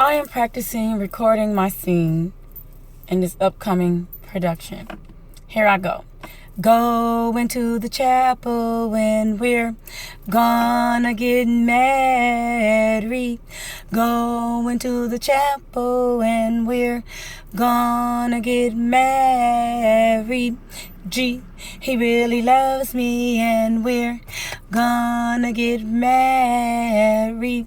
I am practicing recording my scene in this upcoming production. Here I go. Go into the chapel when we're gonna get married. Go into the chapel when we're gonna get married. G, he really loves me and we're gonna get married.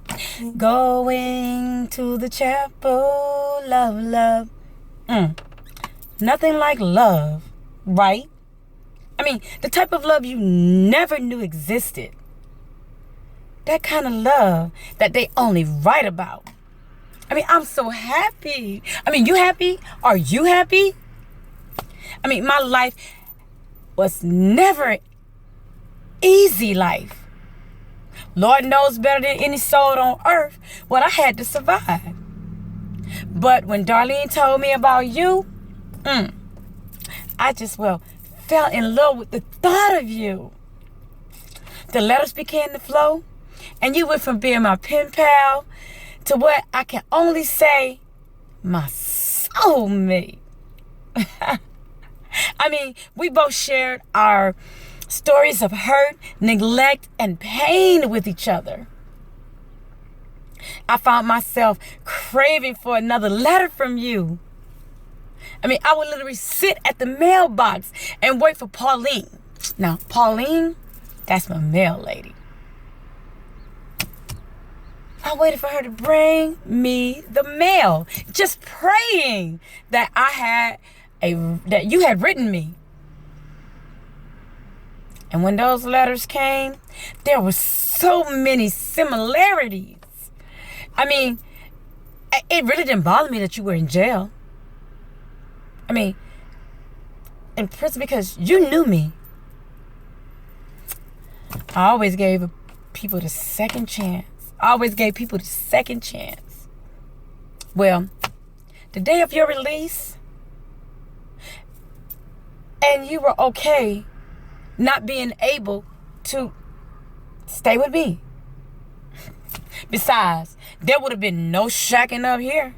Going to the chapel, love, love. Nothing like love, right? I mean, the type of love you never knew existed. That kind of love that they only write about. I mean, I'm so happy. I mean, you happy? Are you happy? I mean, my life was never easy life. Lord knows better than any soul on earth what I had to survive. But when Darlene told me about you, I just, fell in love with the thought of you. The letters began to flow, and you went from being my pen pal to what I can only say, my soulmate. I mean, we both shared our stories of hurt, neglect, and pain with each other. I found myself craving for another letter from you. I mean, I would literally sit at the mailbox and wait for Pauline. Now, Pauline, that's my mail lady. I waited for her to bring me the mail, just praying that that you had written me. And when those letters came, there were so many similarities. I mean, it really didn't bother me that you were in jail. I mean, in prison because you knew me. I always gave people the second chance. Well, the day of your release, and you were okay not being able to stay with me. Besides, there would have been no shacking up here.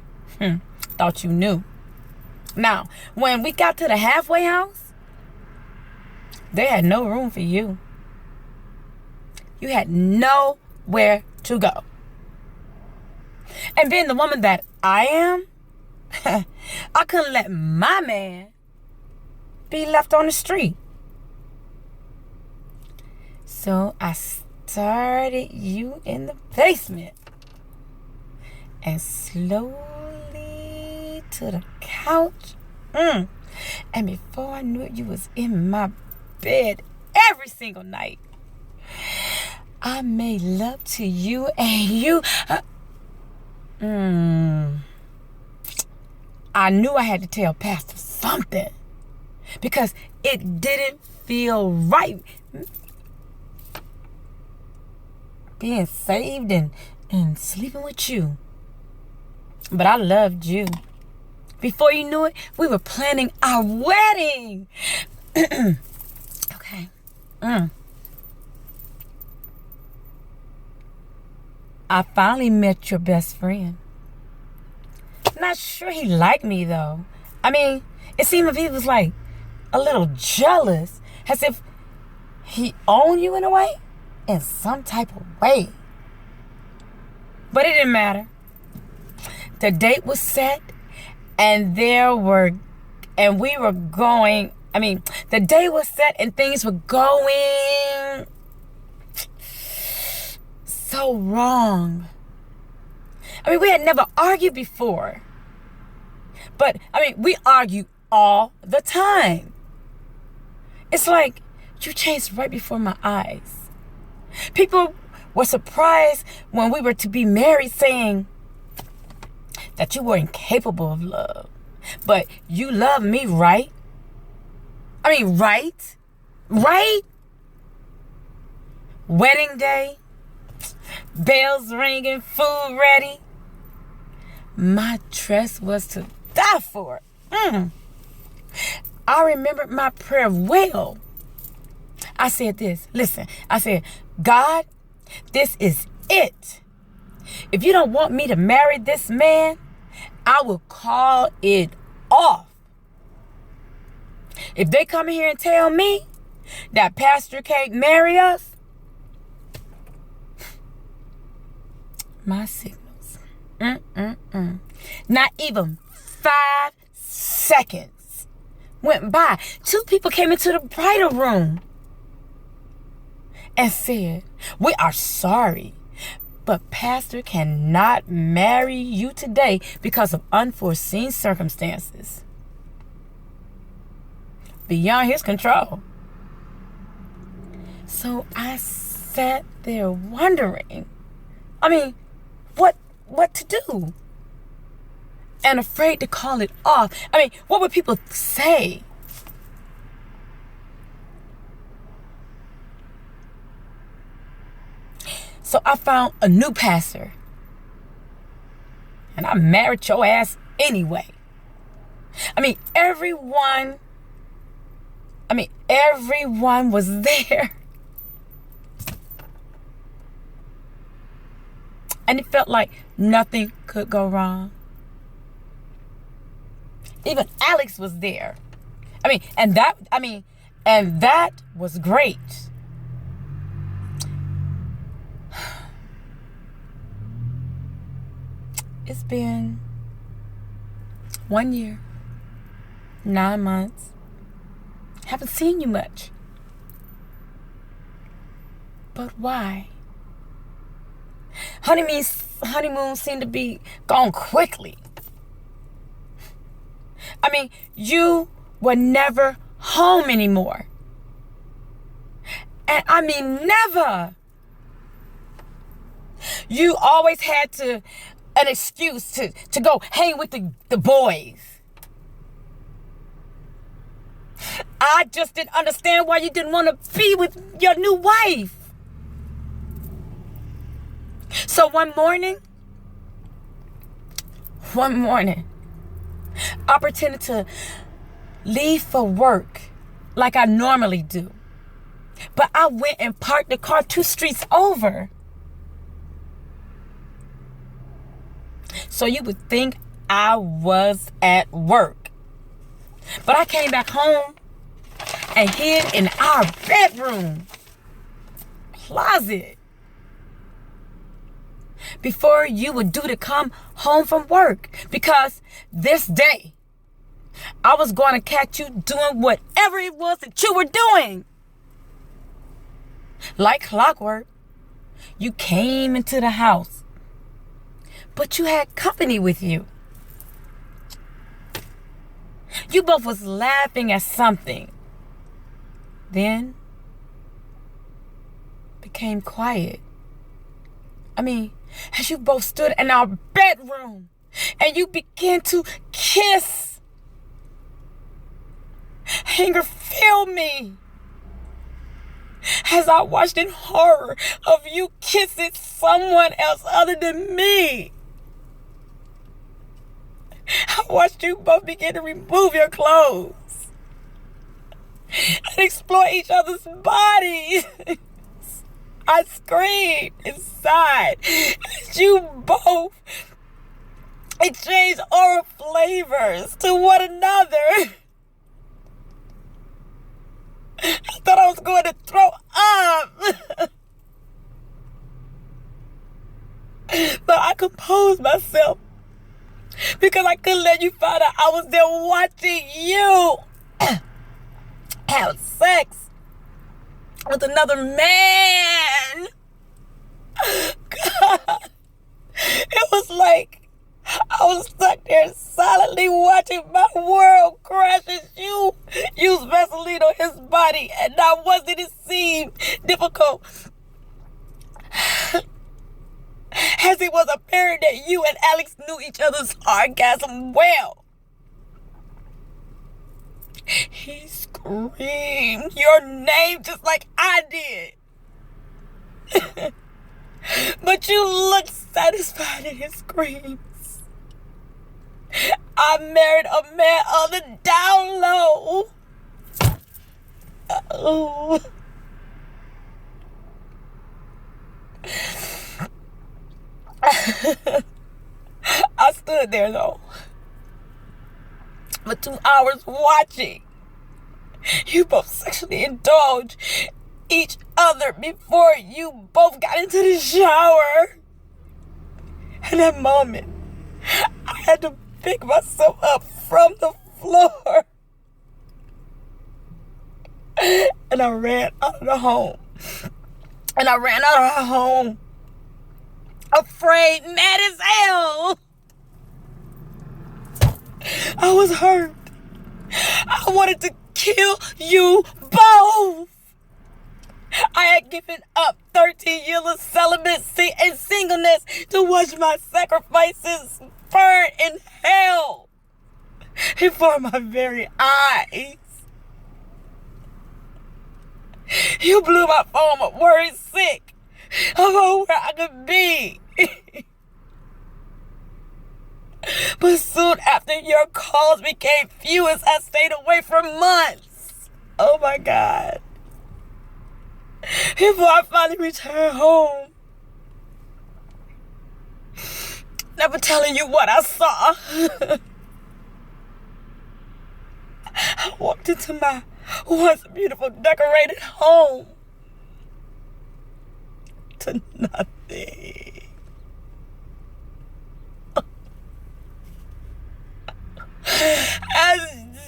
Thought you knew. Now, when we got to the halfway house, they had no room for you. You had nowhere to go. And being the woman that I am, I couldn't let my man be left on the street. So I started you in the basement and slowly to the couch. And before I knew it, you was in my bed every single night. I made love to you and you... I knew I had to tell Pastor something because it didn't feel right being saved and sleeping with you. But I loved you. Before you knew it, we were planning our wedding. Okay. I finally met your best friend. Not sure he liked me though. I mean, it seemed like he was like a little jealous, as if he owned you in a way, in some type of way. But it didn't matter. The date was set, and the day was set and things were going so wrong. I mean, we had never argued before. But, I mean, we argue all the time. It's like you changed right before my eyes. People were surprised when we were to be married, saying that you were incapable of love. But you love me, right? I mean, right? Right? Wedding day, bells ringing, food ready. My dress was to die for. I remembered my prayer well. I said this. Listen, I said, God, this is it. If you don't want me to marry this man, I will call it off. If they come in here and tell me that pastor can't marry us, my signals. Not even 5 seconds went by. 2 people came into the bridal room and said, "We are sorry, but pastor cannot marry you today because of unforeseen circumstances beyond his control." So I sat there wondering, what to do? And afraid to call it off. What would people say? So I found a new pastor. And I married your ass anyway. Everyone was there. And it felt like nothing could go wrong. Even Alex was there. And that was great. It's been 1 year, 9 months. Haven't seen you much. But why? Honeymoons seem to be gone quickly. You were never home anymore. And never. You always had an excuse to go hang with the boys. I just didn't understand why you didn't want to be with your new wife. So one morning, I pretended to leave for work like I normally do. But I went and parked the car 2 streets over. So you would think I was at work. But I came back home and hid in our bedroom closet before you were due to come home from work. Because this day, I was going to catch you doing whatever it was that you were doing. Like clockwork, you came into the house, but you had company with you. You both was laughing at something. Then became quiet. As you both stood in our bedroom and you began to kiss. Anger filled me as I watched in horror of you kissing someone else other than me. I watched you both begin to remove your clothes and explore each other's bodies. I screamed inside as you both exchanged oral flavors to one another. I thought I was going to throw up. But I composed myself because I couldn't let you find out I was there watching you have sex with another man. God. It was like I was stuck there silently watching my world crash as you used Vaseline on his body, and not once did it seem difficult, as it was apparent that you and Alex knew each other's orgasm well. He screamed your name just like I did. But you looked satisfied in his screams. I married a man on the down low. Oh. I stood there though for 2 hours watching you both sexually indulge each other before you both got into the shower. In that moment, I had to pick myself up from the floor. And I ran out of the home. And I ran out of her home afraid, mad as hell. I was hurt. I wanted to kill you both. I had given up 13 years of celibacy and singleness to watch my sacrifices burn in hell before my very eyes. You blew my phone up, worried sick about where I could be. But soon after your calls became few as I stayed away for months. Oh my God. Before I finally returned home. Never telling you what I saw. I walked into my once beautiful decorated home to nothing. As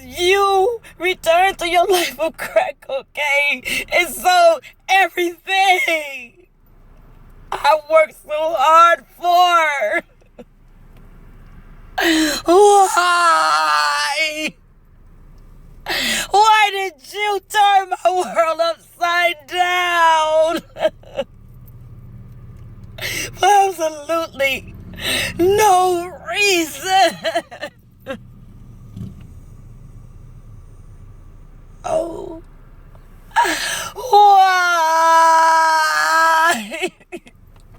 you return to your life of crack cocaine and sold everything I worked so hard for. Why? Why did you turn my world upside down? For absolutely no reason. Oh. Why?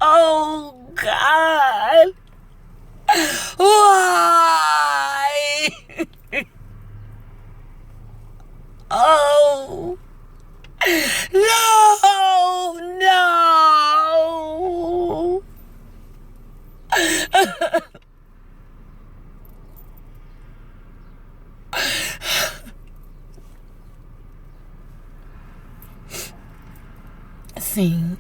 Oh, God. Why? Oh. No, no. Scene.